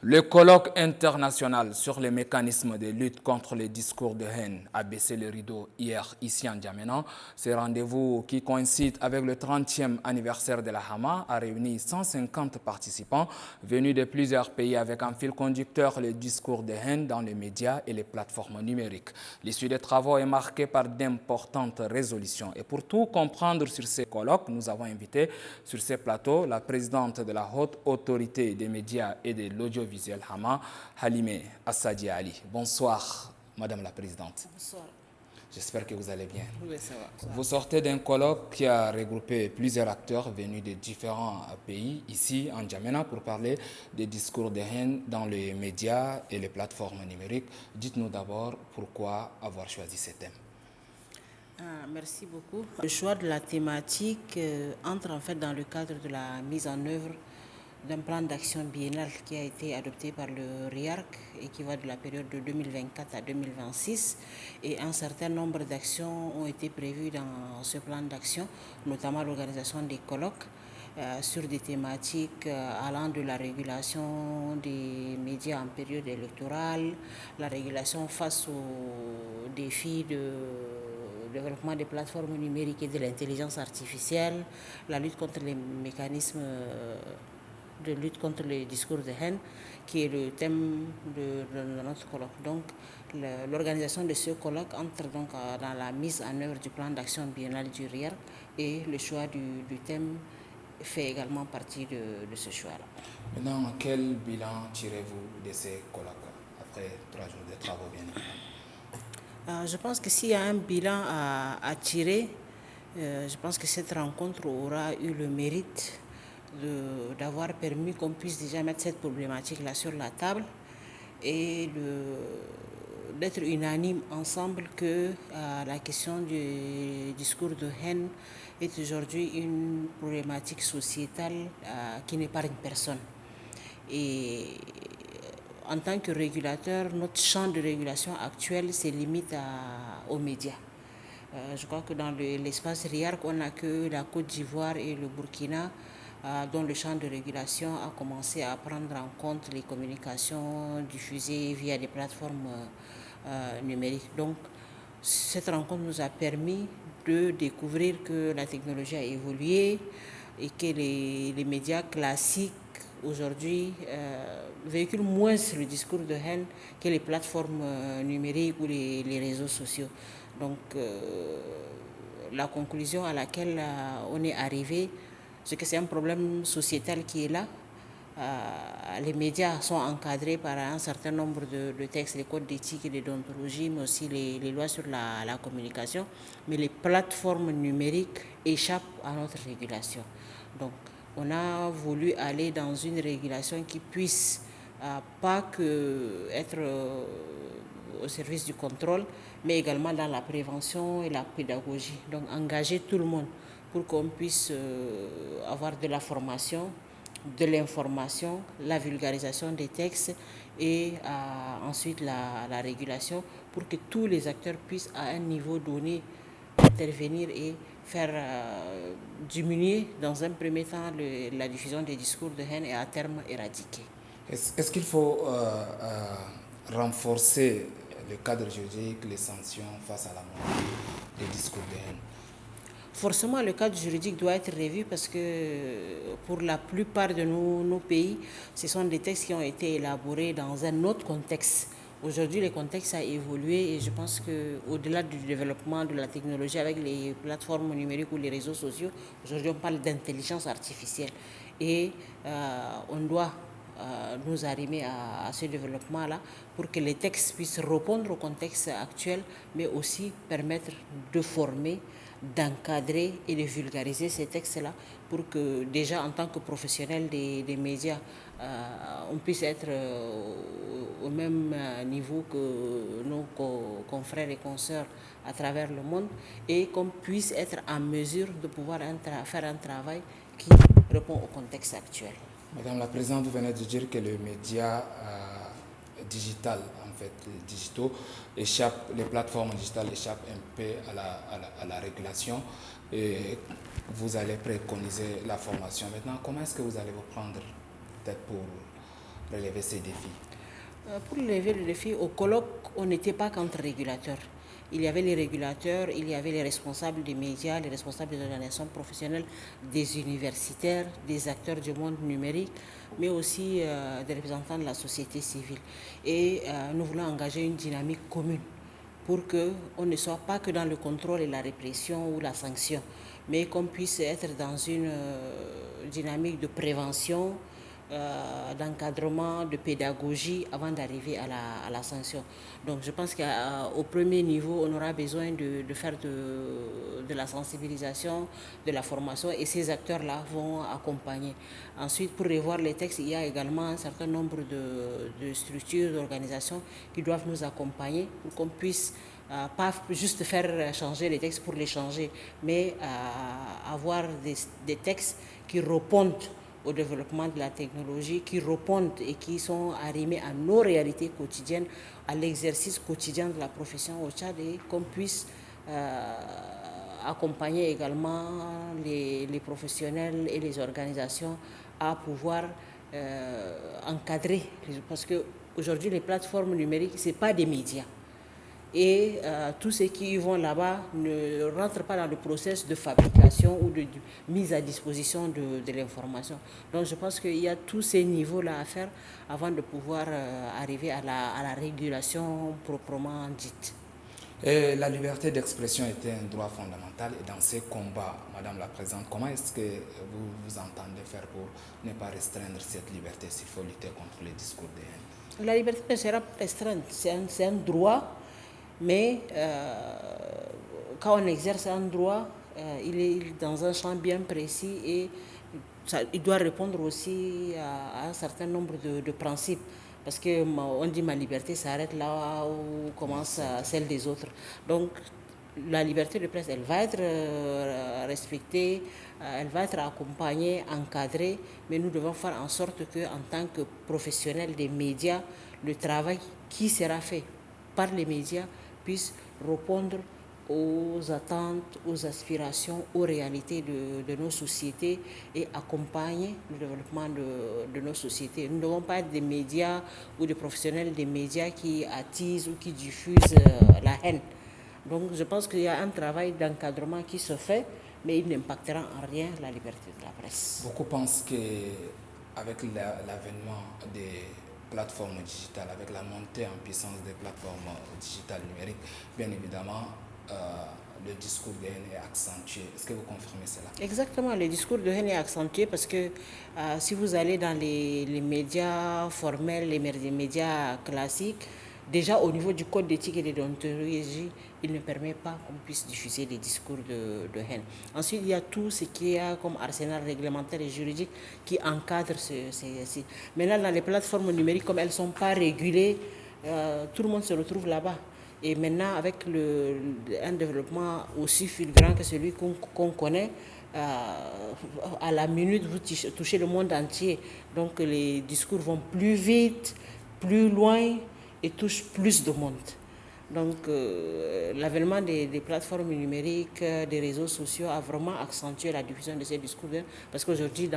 Le colloque international sur les mécanismes de lutte contre les discours de haine a baissé le rideau hier ici en N'Djamena. Ce rendez-vous qui coïncide avec le 30e anniversaire de la Hama a réuni 150 participants venus de plusieurs pays avec en fil conducteur les discours de haine dans les médias et les plateformes numériques. L'issue des travaux est marquée par d'importantes résolutions. Et pour tout comprendre sur ces colloques, nous avons invité sur ces plateaux la présidente de la Haute Autorité des médias et de l'audiovisuel Hama, Halimé Assadi Ali. Bonsoir, Madame la Présidente. Bonsoir. J'espère que vous allez bien. Oui, ça va. Vous sortez d'un colloque qui a regroupé plusieurs acteurs venus de différents pays, ici en N'Djamena, pour parler des discours de haine dans les médias et les plateformes numériques. Dites-nous d'abord pourquoi avoir choisi ces thèmes. Merci beaucoup. Le choix de la thématique entre en fait dans le cadre de la mise en œuvre d'un plan d'action biennal qui a été adopté par le RIARC et qui va de la période de 2024 à 2026. Et un certain nombre d'actions ont été prévues dans ce plan d'action, notamment l'organisation des colloques sur des thématiques allant de la régulation des médias en période électorale, la régulation face aux défis de développement des plateformes numériques et de l'intelligence artificielle, la lutte contre les mécanismes de lutte contre les discours de haine, qui est le thème de notre colloque. Donc, l'organisation de ce colloque entre donc dans la mise en œuvre du plan d'action biennal du RIER et le choix du thème fait également partie de ce choix-là. Maintenant, quel bilan tirez-vous de ces colloques après 3 jours de travaux, bien évidemment? Je pense que s'il y a un bilan à tirer, je pense que cette rencontre aura eu le mérite d'avoir permis qu'on puisse déjà mettre cette problématique-là sur la table et d'être unanime ensemble que la question du discours de haine est aujourd'hui une problématique sociétale qui n'épargne personne. Et en tant que régulateur, notre champ de régulation actuel se limite aux médias. Je crois que dans l'espace RIARC, on n'a que la Côte d'Ivoire et le Burkina dont le champ de régulation a commencé à prendre en compte les communications diffusées via des plateformes numériques. Donc, cette rencontre nous a permis de découvrir que la technologie a évolué et que les médias classiques aujourd'hui véhiculent moins le discours de haine que les plateformes numériques ou les réseaux sociaux. Donc, la conclusion à laquelle on est arrivé, c'est que c'est un problème sociétal qui est là. Les médias sont encadrés par un certain nombre de textes, les codes d'éthique et de déontologie, mais aussi les lois sur la communication. Mais les plateformes numériques échappent à notre régulation. Donc, on a voulu aller dans une régulation qui puisse pas que être au service du contrôle, mais également dans la prévention et la pédagogie. Donc, engager tout le monde pour qu'on puisse avoir de la formation, de l'information, la vulgarisation des textes et ensuite la régulation pour que tous les acteurs puissent à un niveau donné intervenir et faire diminuer dans un premier temps la diffusion des discours de haine et à terme éradiquer. Est-ce qu'il faut renforcer le cadre juridique, les sanctions face à la montée des discours de haine? Forcément, le cadre juridique doit être revu parce que pour la plupart de nos pays, ce sont des textes qui ont été élaborés dans un autre contexte. Aujourd'hui, le contexte a évolué et je pense qu'au-delà du développement de la technologie avec les plateformes numériques ou les réseaux sociaux, aujourd'hui on parle d'intelligence artificielle et on doit nous arrimer à ce développement-là pour que les textes puissent répondre au contexte actuel, mais aussi permettre de former, d'encadrer et de vulgariser ces textes-là pour que déjà en tant que professionnel des médias, on puisse être au même niveau que nos confrères et consoeurs à travers le monde et qu'on puisse être en mesure de pouvoir faire un travail qui répond au contexte actuel. Madame la Présidente, vous venez de dire que les médias digital, en fait, digitaux, les plateformes digitales échappent un peu à la régulation et vous allez préconiser la formation. Maintenant, comment est-ce que vous allez vous prendre peut-être pour relever ces défis? Pour relever le défi, au colloque, on n'était pas qu'entre régulateurs. Il y avait les régulateurs, il y avait les responsables des médias, les responsables des organisations professionnelles, des universitaires, des acteurs du monde numérique, mais aussi des représentants de la société civile. Et nous voulons engager une dynamique commune pour qu'on ne soit pas que dans le contrôle et la répression ou la sanction, mais qu'on puisse être dans une dynamique de prévention, d'encadrement, de pédagogie avant d'arriver à la sanction. Donc je pense qu'au premier niveau, on aura besoin de faire de la sensibilisation, de la formation, et ces acteurs-là vont accompagner. Ensuite, pour revoir les textes, il y a également un certain nombre de structures, d'organisations qui doivent nous accompagner pour qu'on puisse pas juste faire changer les textes pour les changer, mais avoir des textes qui répondent au développement de la technologie, qui répondent et qui sont arrimés à nos réalités quotidiennes, à l'exercice quotidien de la profession au Tchad, et qu'on puisse accompagner également les professionnels et les organisations à pouvoir encadrer. Parce qu'aujourd'hui, les plateformes numériques, ce n'est pas des médias. Et tous ceux qui y vont là-bas ne rentrent pas dans le processus de fabrication ou de mise à disposition de l'information. Donc je pense qu'il y a tous ces niveaux-là à faire avant de pouvoir arriver à la régulation proprement dite. Et la liberté d'expression était un droit fondamental, et dans ces combats, Madame la Présidente, comment est-ce que vous entendez faire pour ne pas restreindre cette liberté s'il faut lutter contre les discours de haine? La liberté ne sera pas restreinte, c'est un droit. Mais quand on exerce un droit, il est dans un champ bien précis et il doit répondre aussi à un certain nombre de principes. Parce qu'on dit ma liberté s'arrête là où commence celle des autres. Donc la liberté de presse, elle va être respectée, elle va être accompagnée, encadrée, mais nous devons faire en sorte qu'en tant que professionnels des médias, le travail qui sera fait par les médias puisse répondre aux attentes, aux aspirations, aux réalités de nos sociétés et accompagner le développement de nos sociétés. Nous ne devons pas être des médias ou des professionnels des médias qui attisent ou qui diffusent la haine. Donc je pense qu'il y a un travail d'encadrement qui se fait, mais il n'impactera en rien la liberté de la presse. Beaucoup pensent qu'avec l'avènement des plateformes digitales, avec la montée en puissance des plateformes digitales numériques, bien évidemment, le discours de haine est accentué. Est-ce que vous confirmez cela? Exactement, le discours de haine est accentué parce que si vous allez dans les médias formels, les médias classiques, déjà au niveau du code d'éthique et de déontologie, il ne permet pas qu'on puisse diffuser des discours de haine. Ensuite, il y a tout ce qu'il y a comme arsenal réglementaire et juridique qui encadre ces. Maintenant, dans les plateformes numériques, comme elles ne sont pas régulées, tout le monde se retrouve là-bas. Et maintenant, avec un développement aussi fulgurant que celui qu'on connaît, à la minute, vous touchez le monde entier. Donc les discours vont plus vite, plus loin et touchent plus de monde. Donc l'avènement des plateformes numériques, des réseaux sociaux a vraiment accentué la diffusion de ces discours. Parce qu'aujourd'hui,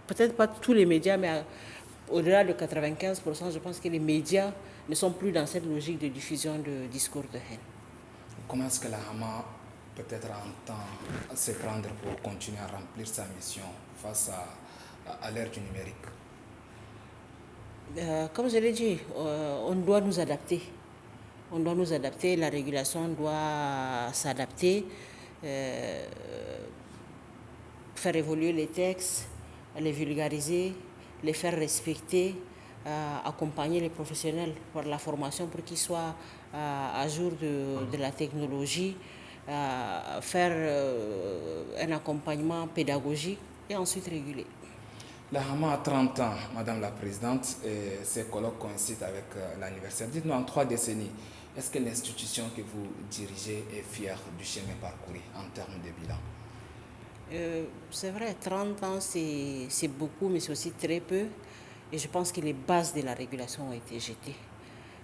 peut-être pas tous les médias, mais au-delà de 95%, je pense que les médias ne sont plus dans cette logique de diffusion de discours de haine. Comment est-ce que la Hama peut-être entend se prendre pour continuer à remplir sa mission face à l'ère du numérique? Comme je l'ai dit, on doit nous adapter. On doit nous adapter, la régulation doit s'adapter, faire évoluer les textes, les vulgariser, les faire respecter, accompagner les professionnels pour la formation pour qu'ils soient à jour de la technologie, faire un accompagnement pédagogique et ensuite réguler. La Hama a 30 ans, Madame la Présidente, et ces colloques coïncident avec l'anniversaire. Dites-nous, en 3 décennies, est-ce que l'institution que vous dirigez est fière du chemin parcouru en termes de bilan? C'est vrai, 30 ans, c'est beaucoup, mais c'est aussi très peu. Et je pense que les bases de la régulation ont été jetées.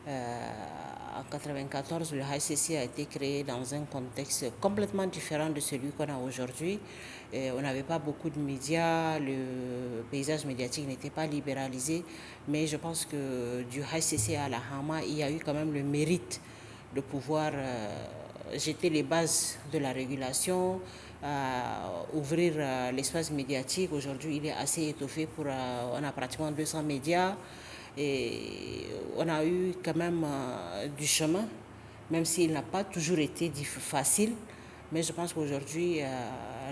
En 1994, le HCC a été créé dans un contexte complètement différent de celui qu'on a aujourd'hui. On n'avait pas beaucoup de médias, le paysage médiatique n'était pas libéralisé, mais je pense que du HCC à la Hama, il y a eu quand même le mérite de pouvoir jeter les bases de la régulation, ouvrir l'espace médiatique. Aujourd'hui, il est assez étoffé on a pratiquement 200 médias et on a eu quand même du chemin, même s'il n'a pas toujours été facile. Mais je pense qu'aujourd'hui,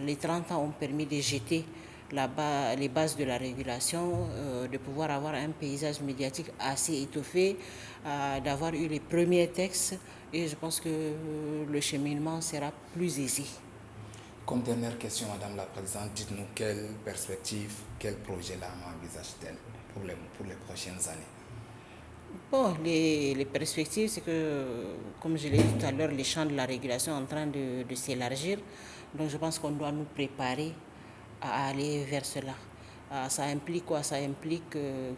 les 30 ans ont permis de jeter les bases de la régulation, de pouvoir avoir un paysage médiatique assez étoffé, d'avoir eu les premiers textes, et je pense que le cheminement sera plus aisé. Comme dernière question, Madame la Présidente, dites-nous quelle perspective, quel projet l'AMA envisage-t-elle pour les prochaines années? Bon, les perspectives, c'est que, comme je l'ai dit tout à l'heure, les champs de la régulation sont en train de s'élargir. Donc je pense qu'on doit nous préparer à aller vers cela. Ça implique quoi? Ça implique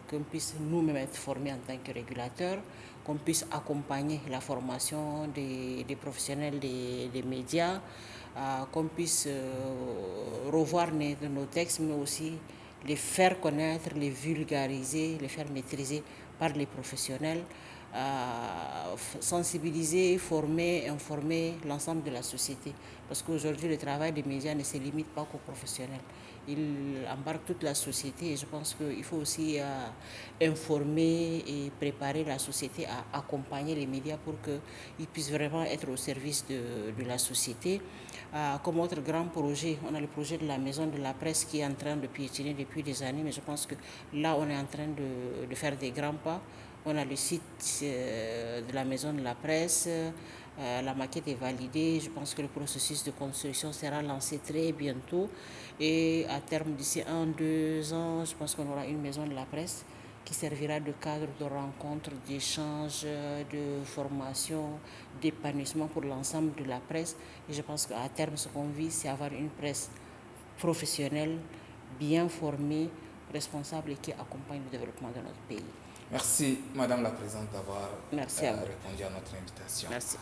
qu'on puisse nous-mêmes être formés en tant que régulateurs, qu'on puisse accompagner la formation des professionnels des médias, qu'on puisse revoir nos textes, mais aussi les faire connaître, les vulgariser, les faire maîtriser par les professionnels, sensibiliser, former, informer l'ensemble de la société. Parce qu'aujourd'hui, le travail des médias ne se limite pas qu'aux professionnels. Il embarque toute la société et je pense qu'il faut aussi informer et préparer la société à accompagner les médias pour qu'ils puissent vraiment être au service de la société. Comme autre grand projet, on a le projet de la maison de la presse qui est en train de piétiner depuis des années, mais je pense que là, on est en train de faire des grands pas. On a le site de la maison de la presse, la maquette est validée. Je pense que le processus de construction sera lancé très bientôt. Et à terme, d'ici 1-2 ans, je pense qu'on aura une maison de la presse qui servira de cadre de rencontre, d'échange, de formation, d'épanouissement pour l'ensemble de la presse. Et je pense qu'à terme, ce qu'on vise, c'est avoir une presse professionnelle, bien formée, responsable et qui accompagne le développement de notre pays. Merci, Madame la Présidente, d'avoir Merci à vous. répondu à notre invitation. Merci.